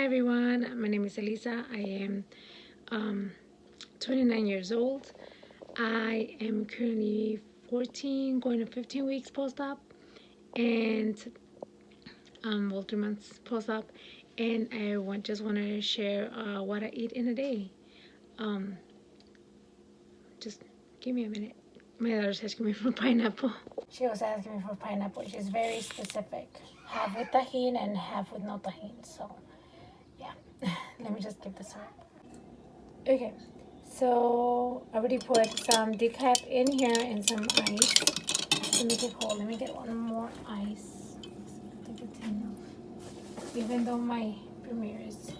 Hi everyone, my name is Elisa. I am 29 years old. I am currently 14, going to 15 weeks post-op, and 3 months post-op, and just wanted to share what I eat in a day. Um, just give me a minute. My daughter's asking me for pineapple. She was asking me for pineapple, which is very specific. Half with tahini and half with no tahini. So, yeah. Let me just give this her. Okay, so I already put some decaf in here and some ice to make it cold. Let me get one more ice. I think it's enough. Even though my premiere is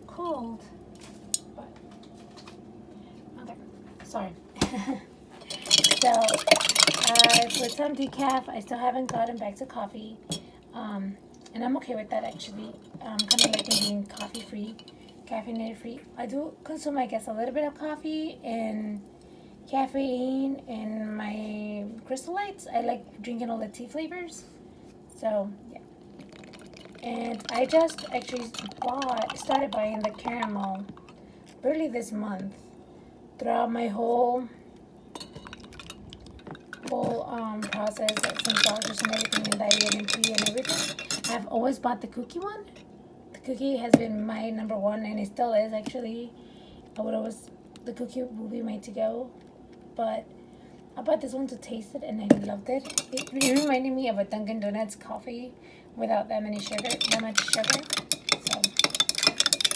cold, but okay, sorry. So I put some decaf. I still haven't gotten back to coffee, and I'm okay with that actually. Kind of like me being coffee free, caffeinated free. I do consume, I guess, a little bit of coffee and caffeine and my crystal lights. I like drinking all the tea flavors. So yeah, and I just actually started buying the caramel early this month. Throughout my whole process, since doctors and everything and diet and pre and everything, I've always bought the cookie one. The cookie has been my number one, and it still is actually. The cookie will be my to go, but I bought this one to taste it, and I loved it. It reminded me of a Dunkin' Donuts coffee without that much sugar. So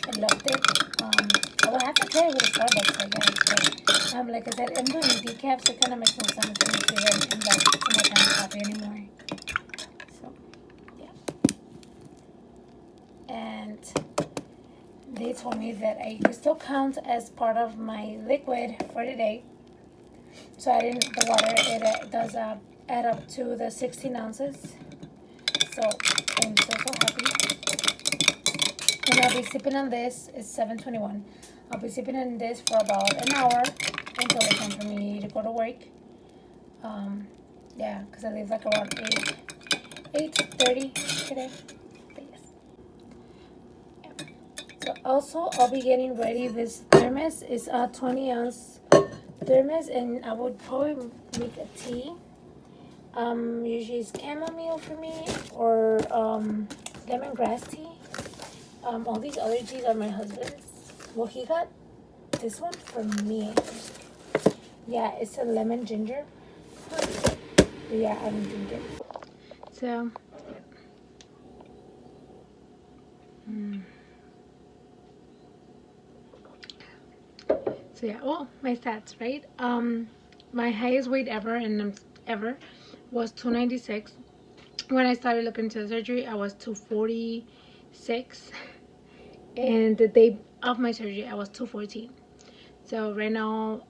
I loved it. I will have to try it with a Starbucks, I guess. But like I said, I'm doing decaf, so it kind of makes no sense for me to invest too much on coffee anymore. So yeah, and they told me that I could still count as part of my liquid for today. So I didn't, the water, it does add up to the 16 ounces. So I'm so happy. And I'll be sipping on this. It's 7:21. I'll be sipping on this for about an hour until it's time for me to go to work. Yeah, because I leave like around 8:30 today. But yes. Yeah. So also, I'll be getting ready. This thermos is a 20-ounce thermos, and I would probably make a tea. Usually it's chamomile for me, or lemongrass tea. All these other teas are my husband's. Well, he got this one for me. Yeah, it's a lemon ginger. But yeah, I don't drink it. So, So yeah, oh, my stats, right? My highest weight ever was 296. When I started looking into the surgery, I was 246, and the day of my surgery, I was 214. So right now,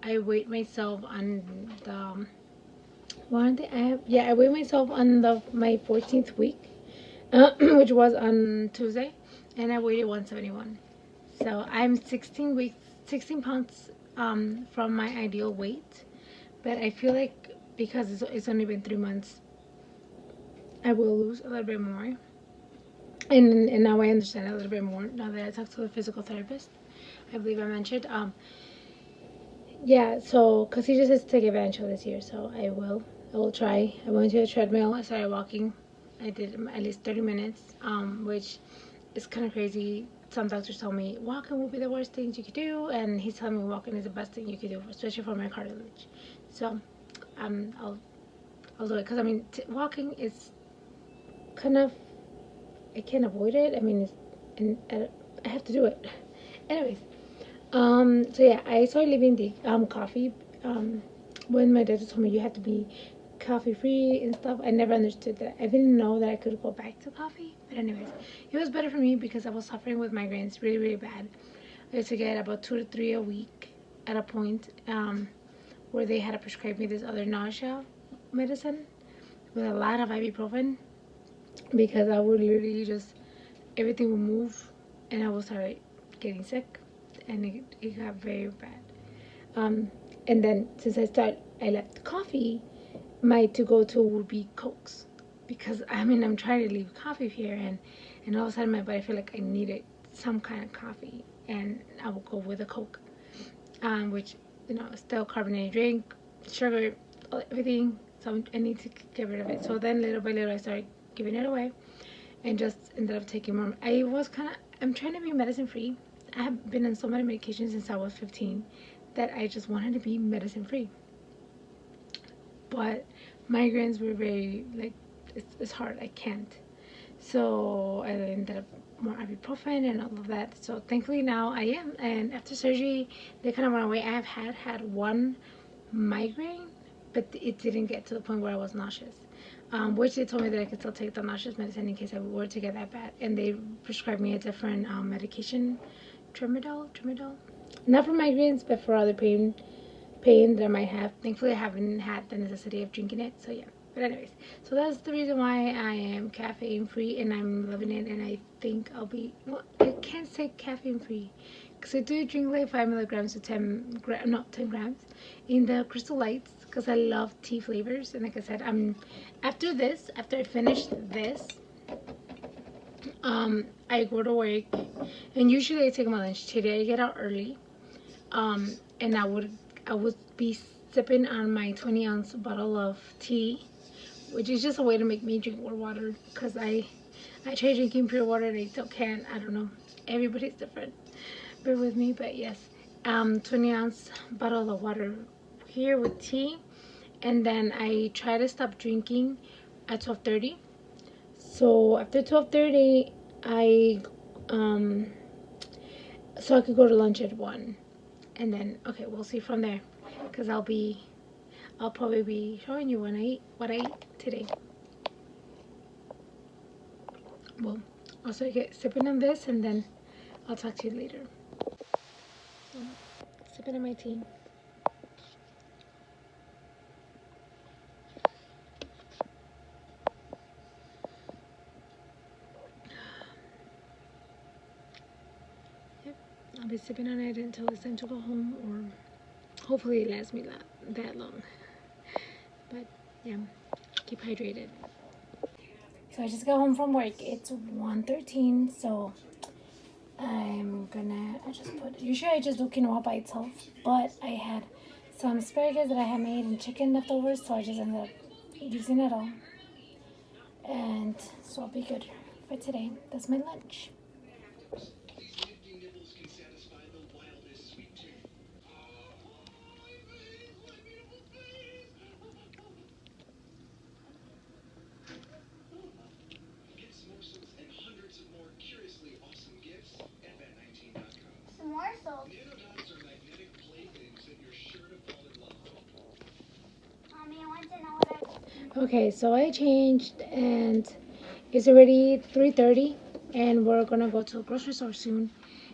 I weighed myself on the I weighed myself on my 14th week, which was on Tuesday, and I weighed 171. So I'm 16 pounds from my ideal weight, but I feel like because it's only been 3 months, I will lose a little bit more. And now I understand a little bit more now that I talked to the physical therapist. I believe I mentioned. Yeah, so because he just has to take advantage of this year, so I will try. I went to a treadmill. I started walking. I did at least 30 minutes, which is kind of crazy. Some doctors tell me walking will be the worst things you could do, and he's telling me walking is the best thing you could do, especially for my cartilage. So, I'll do it because I mean walking is kind of, I can't avoid it. I mean, I have to do it. Anyways, so yeah, I started leaving the coffee. When my doctor told me you have to be coffee free and stuff, I never understood that. I didn't know that I could go back to coffee. But anyways, it was better for me because I was suffering with migraines really, really bad. I used to get about 2 to 3 a week at a point where they had to prescribe me this other nausea medicine with a lot of ibuprofen because I would literally just, everything would move and I would start getting sick, and it got very bad. And then since I left coffee, my to-go to would be Cokes, because I mean I'm trying to leave coffee here, and and all of a sudden my body felt like I needed some kind of coffee, and I would go with a Coke, which, you know, still carbonated drink, sugar, everything. So I need to get rid of it. So then little by little I started giving it away, and just ended up taking more. I'm trying to be medicine free. I have been on so many medications since I was 15 that I just wanted to be medicine free. But migraines were very, like, it's hard. I can't. So I ended up more ibuprofen and all of that. So thankfully now I am. And after surgery, they kind of went away. I have had one migraine, but it didn't get to the point where I was nauseous. Which they told me that I could still take the nauseous medicine in case I were to get that bad. And they prescribed me a different medication, tramadol. Not for migraines, but for other pain that I might have. Thankfully, I haven't had the necessity of drinking it. So yeah. But anyways, so that's the reason why I am caffeine free, and I'm loving it. And I think I'll be, well, I can't say caffeine free, because I do drink like 5 milligrams to 10 grams in the Crystal Lights, because I love tea flavors. And like I said, after I finish this, I go to work, and usually I take my lunch. Today I get out early, and I would be sipping on my 20-ounce bottle of tea, which is just a way to make me drink more water, because I try drinking pure water and I still can't. I don't know, everybody's different, bear with me. But yes, 20-ounce bottle of water here with tea, and then I try to stop drinking at 12:30. So after 12:30 I so I could go to lunch at 1, and then okay, we'll see from there, because I'll probably be showing you what I eat today. Well, also get sipping on this, and then I'll talk to you later. Sipping on my tea. Yep, I'll be sipping on it until it's time to go home, or hopefully it lasts me that long. But yeah, keep hydrated. So I just got home from work. It's 1:13, so usually I just do quinoa by itself, but I had some asparagus that I had made and chicken leftovers, so I just ended up using it all. And so I'll be good for today. That's my lunch. Morsels. Mommy, I want to know what Okay, so I changed, and it's already 3:30, and we're gonna go to the grocery store soon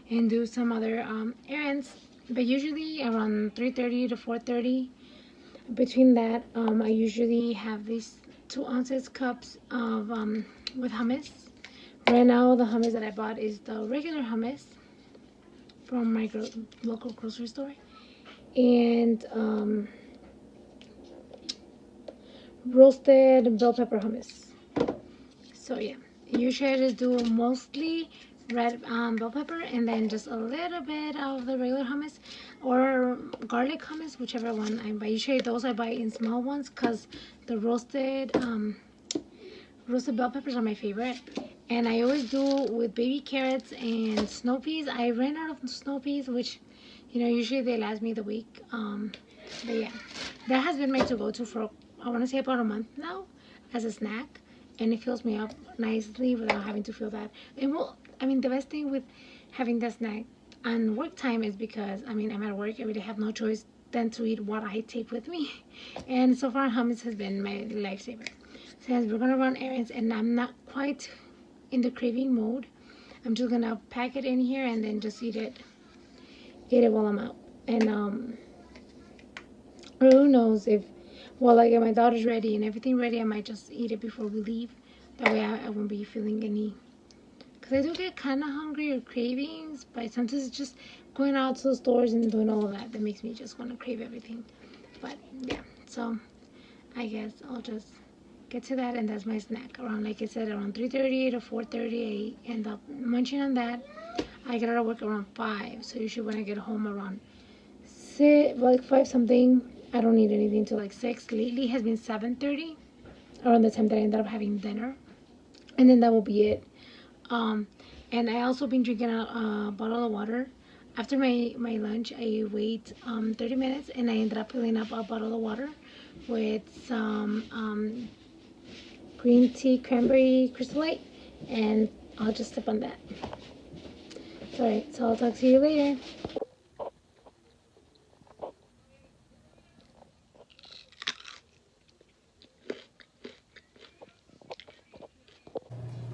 and do some other errands. But usually around 3:30 to 4:30, between that, I usually have these 2 ounces cups of with hummus. Right now, the hummus that I bought is the regular hummus from my local grocery store, and roasted bell pepper hummus. So yeah, usually I just do mostly red bell pepper, and then just a little bit of the regular hummus or garlic hummus, whichever one I buy. Usually those I buy in small ones, because the roasted bell peppers are my favorite. And I always do with baby carrots and snow peas. I ran out of snow peas, which, you know, usually they last me the week. But yeah, that has been my to-go-to for, I want to say, about a month now as a snack. And it fills me up nicely without having to feel that. And well, I mean, the best thing with having that snack on work time is because, I mean, I'm at work. I really have no choice than to eat what I take with me. And so far, hummus has been my lifesaver. Since we're going to run errands and I'm not quite in the craving mode, I'm just gonna pack it in here and then just eat it while I'm out. And who knows, if while I get my daughters ready and everything ready, I might just eat it before we leave. That way I won't be feeling any, because I do get kind of hungry or cravings, but sometimes it's just going out to the stores and doing all of that makes me just want to crave everything. But yeah, so I guess I'll just get to that, and that's my snack. Around, like I said, around 3:30 to 4:30, I end up munching on that. I get out of work around 5, so usually when I get home around 6, like 5 something, I don't eat anything till like 6. Lately has been 7:30, around the time that I end up having dinner, and then that will be it. Um, and I also been drinking a bottle of water. After my lunch, I wait 30 minutes, and I ended up filling up a bottle of water with some green tea cranberry crystal light, and I'll just sip on that. Alright, so I'll talk to you later.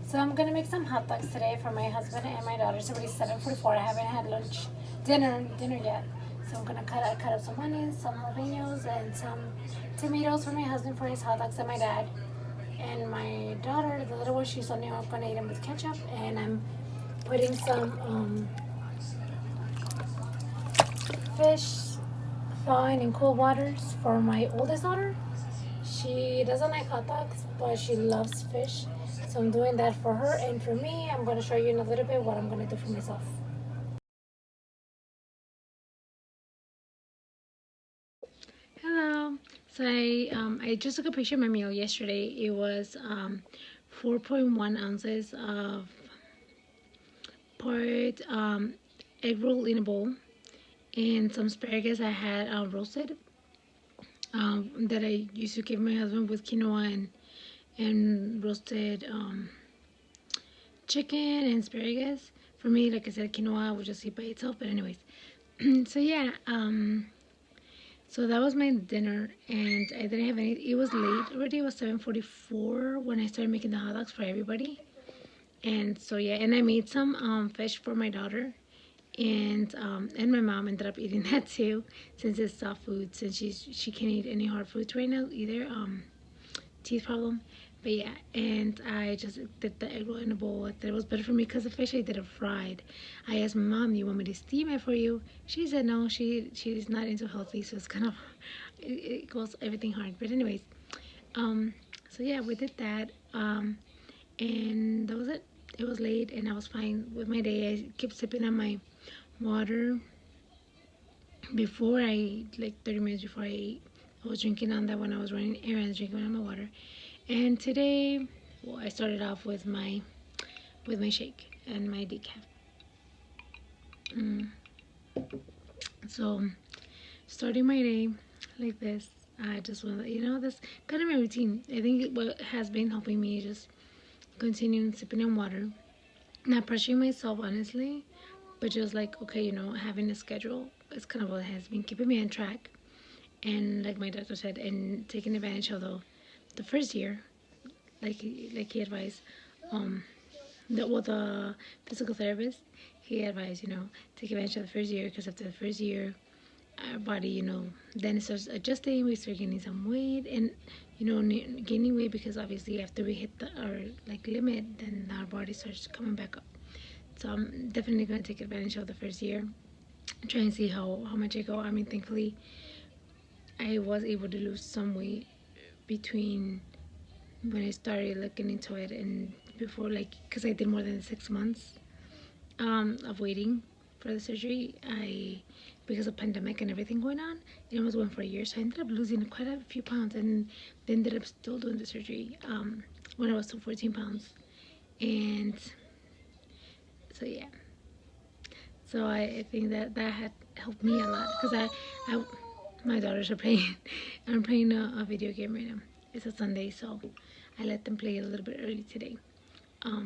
So I'm gonna make some hot dogs today for my husband and my daughter. It's already 7:44. I haven't had dinner yet. So I'm gonna cut up some onions, some jalapenos, and some tomatoes for my husband for his hot dogs, and my dad. And my daughter, the little one, she's only gonna eat them with ketchup. And I'm putting some fish thawing in cold waters for my oldest daughter. She doesn't like hot dogs, but she loves fish. So I'm doing that for her, and for me, I'm going to show you in a little bit what I'm going to do for myself. Hello. So I just took a picture of my meal yesterday. It was 4.1 ounces of part egg roll in a bowl, and some asparagus I had roasted, that I used to give my husband with quinoa and roasted chicken and asparagus. For me, like I said, quinoa would just eat by itself. But anyways, so yeah, so that was my dinner, and I didn't have any. It was late already. It was 7:44 when I started making the hot dogs for everybody. And so yeah, and I made some fish for my daughter, and my mom ended up eating that too, since it's soft food. Since she can't eat any hard foods right now either. Teeth problem. But yeah, and I just did the egg roll in a bowl. I thought it was better for me because the fish I did it fried. I asked my mom, "You want me to steam it for you?" She said no. She's not into healthy, so it's kind of it goes everything hard. But anyways, so yeah, we did that, and that was it. It was late, and I was fine with my day. I kept sipping on my water before I, like 30 minutes before I ate. I was drinking on that when I was running errands, drinking on my water. And today, well, I started off with my shake and my decaf. So, starting my day like this, I just want to, this kind of my routine. I think what has been helping me is just continuing sipping on water, not pressuring myself, honestly, but just like, okay, having a schedule is kind of what has been keeping me on track. And like my doctor said, and taking advantage of the first year, like he advised, the physical therapist, he advised, take advantage of the first year, because after the first year, our body, then it starts adjusting. We start gaining some weight, and gaining weight, because obviously after we hit our like limit, then our body starts coming back up. So I'm definitely going to take advantage of the first year, try and see how much I go. I mean, thankfully, I was able to lose some weight between when I started looking into it and before, like, because I did more than 6 months of waiting for the surgery. Because of pandemic and everything going on, it almost went for a year, so I ended up losing quite a few pounds, and they ended up still doing the surgery when I was still 14 pounds. And so yeah, so I think that had helped me a lot, because I my daughters are playing. I'm playing a video game right now. It's a Sunday, so I let them play a little bit early today.